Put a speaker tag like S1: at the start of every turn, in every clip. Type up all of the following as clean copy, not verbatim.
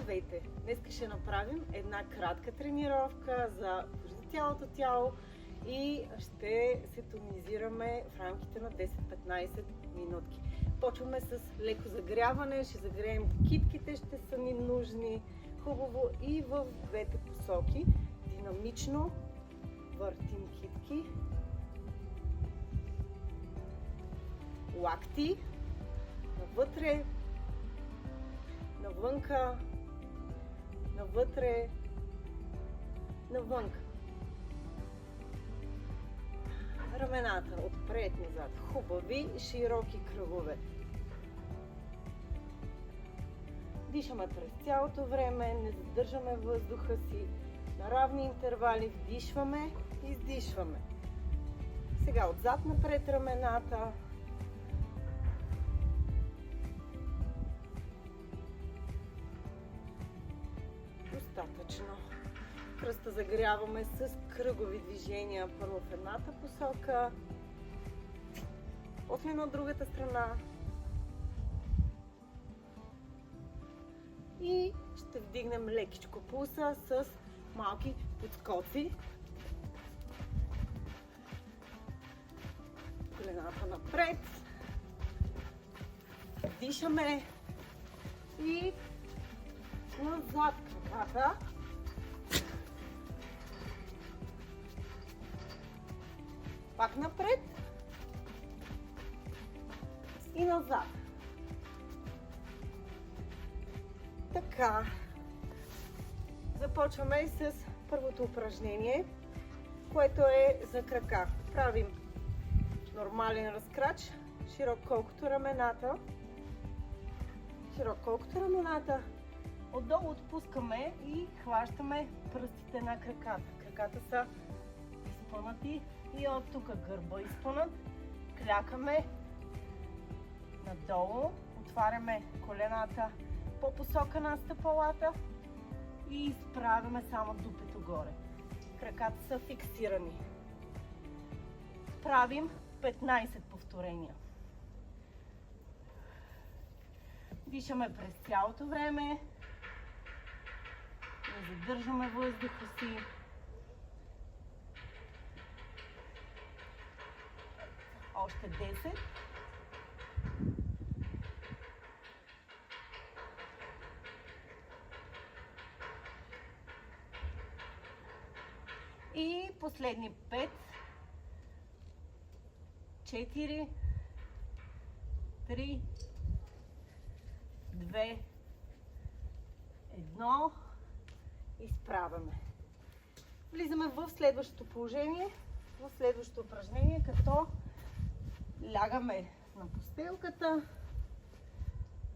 S1: Здравейте! Днес ще направим една кратка тренировка за цялото тяло и ще се тонизираме в рамките на 10-15 минутки. Почваме с леко загряване, ще загреем китките, ще са ни нужни хубаво и в двете посоки. Динамично въртим китки, лакти, навътре, навънка, навътре, навънка. Рамената отпред-назад, хубави широки кръгове. Дишаме през цялото време, не задържаме въздуха си. На равни интервали вдишваме, издишваме. Сега отзад напред рамената. Достатъчно. Кръста загряваме с кръгови движения. Първо в едната посока, после на другата страна. И ще вдигнем лекичко пулса с малки подскоци. Колената напред. Дишаме и назад краката. Пак напред и назад. Така. Започваме с първото упражнение, което е за крака. Правим нормален разкрач, широк колкото рамената. Широк колкото рамената. Отдолу отпускаме и хващаме пръстите на краката. Краката са изпънати и от тук гърба изпънат. Клякаме надолу, отваряме колената по посока на стъпалата и изправяме само дупето горе. Краката са фиксирани. Правим 15 повторения. Дишаме през цялото време. Не задържаме въздуха си. Още 10. И последни 5. 4. 3. 2. 1. Изправяме. Влизаме в следващото положение, в следващото упражнение, като лягаме на постелката,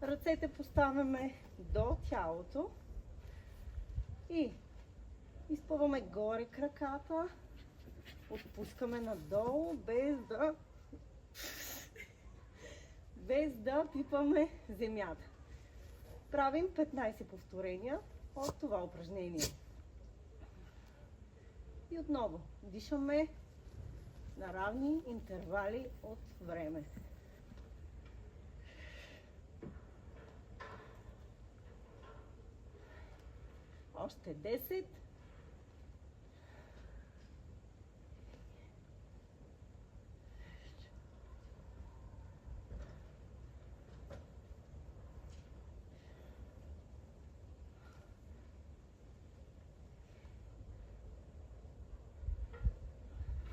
S1: ръцете поставяме до тялото и изпъваме горе краката, отпускаме надолу, без да пипаме земята. Правим 15 повторения от това упражнение. И отново дишаме на равни интервали от време. Още 10.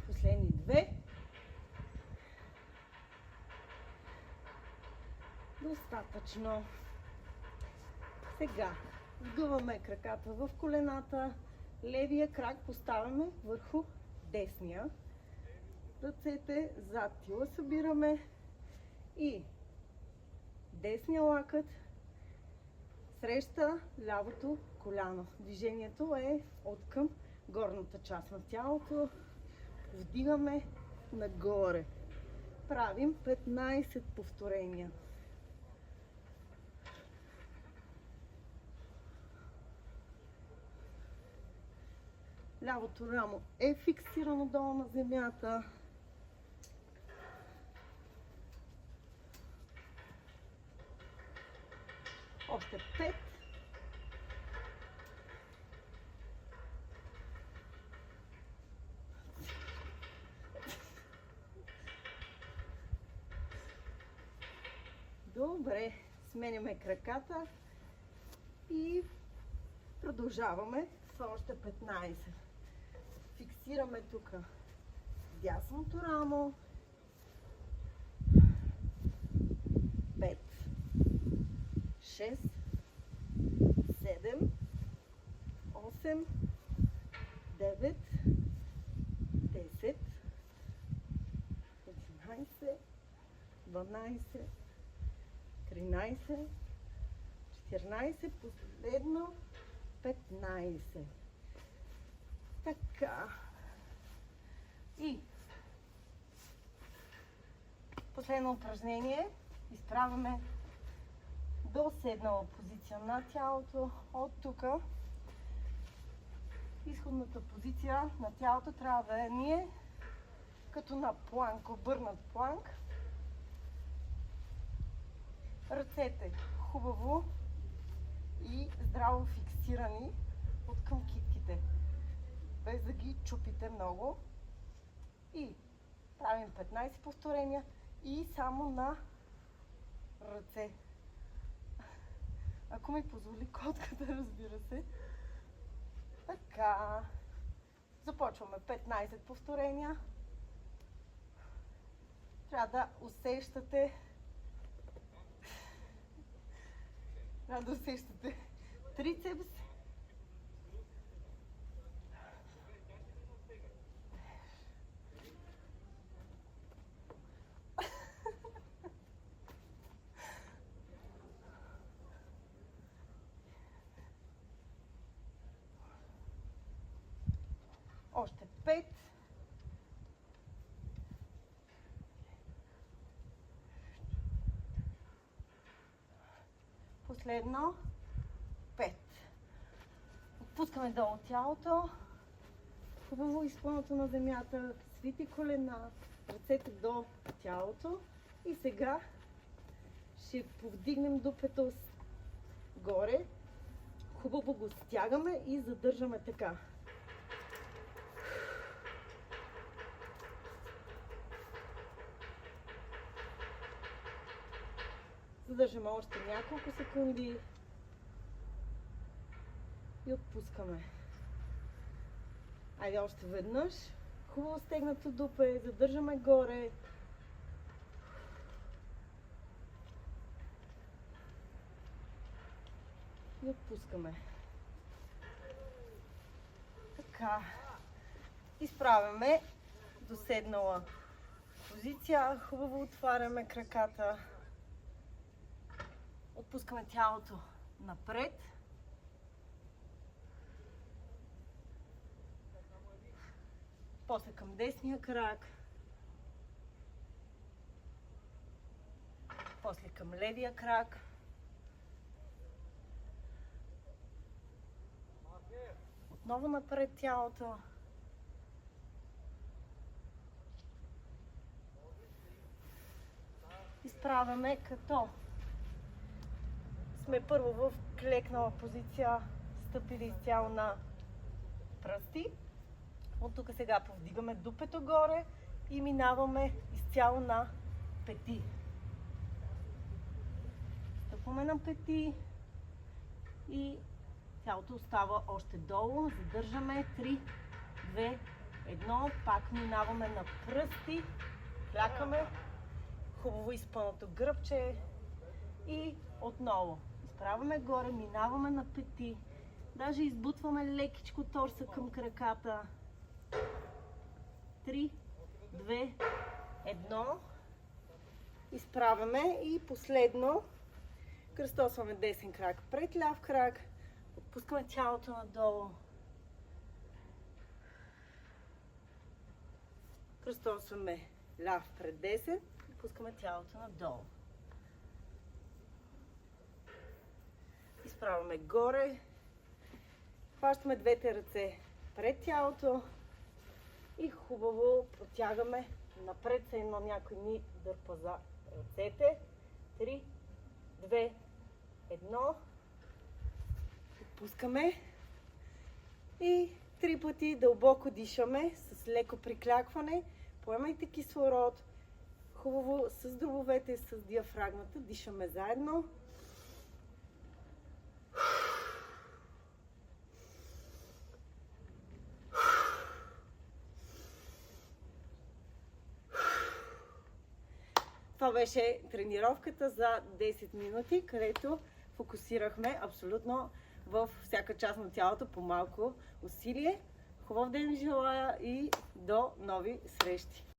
S1: Последни 2. Достатъчно. Сега сгъваме краката в колената. Левия крак поставяме върху десния. Ръцете зад тила събираме и десния лакът среща лявото коляно. Движението е от към горната част на тялото. Вдигаме нагоре. Правим 15 повторения. Лявото рамо е фиксирано долу на земята. Още 5. Добре, сменяме краката и продължаваме с още 15. Фиксираме тук дясното рамо. 5, 6, 7, 8, 9, 10, 11, 12, 13, 14, последно 15. Така. И последно упражнение. Изправяме до седнала позиция на тялото от тук. Изходната позиция на тялото трябва да е ние като на планк, обърнат планк. Ръцете хубаво и здраво фиксирани от към китките, без да ги чупите много. И правим 15 повторения и само на ръце. Ако ми позволи котката, разбира се. Така. Започваме 15 повторения. Трябва да усещате трицепс. Още 5. Последно 5. Отпускаме долу тялото. Хубаво изпълното на земята. Свити колена. Ръцете до тялото. И сега ще повдигнем дупето горе. Хубаво го стягаме и задържаме така. Задържаме още няколко секунди и отпускаме. Айде още веднъж. Хубаво стегнато дупе, задържаме горе. И отпускаме. Така. Изправяме до седнала позиция. Хубаво отваряме краката. Отпускаме тялото напред. После към десния крак. После към левия крак. Отново напред тялото. Изправяме като сме първо в клекнала позиция, стъпили изцяло на пръсти. От тук сега повдигаме дупето горе и минаваме изцяло на пети. Стъпваме на пети и тялото остава още долу. Задържаме 3, 2, 1. Пак минаваме на пръсти. Клякаме. Хубаво изпълнато гръбче. И отново. Изправяме горе, минаваме на пети. Даже избутваме лекичко торса към краката. 3, 2, 1. Изправяме и последно кръстосваме десен крак пред ляв крак. Отпускаме тялото надолу. Кръстосваме ляв пред десен. Отпускаме тялото надолу. Изправяме горе. Хващаме двете ръце пред тялото и хубаво протягаме напред, се едно някой ни дърпа за ръцете. 3, 2, 1. Отпускаме и 3 пъти дълбоко дишаме с леко приклякване. Поемайте кислород. хубаво с дробовете, с диафрагмата. Дишаме заедно. Това беше тренировката за 10 минути, където фокусирахме абсолютно във всяка част на тялото по малко усилие. Хубав ден ви желая и до нови срещи!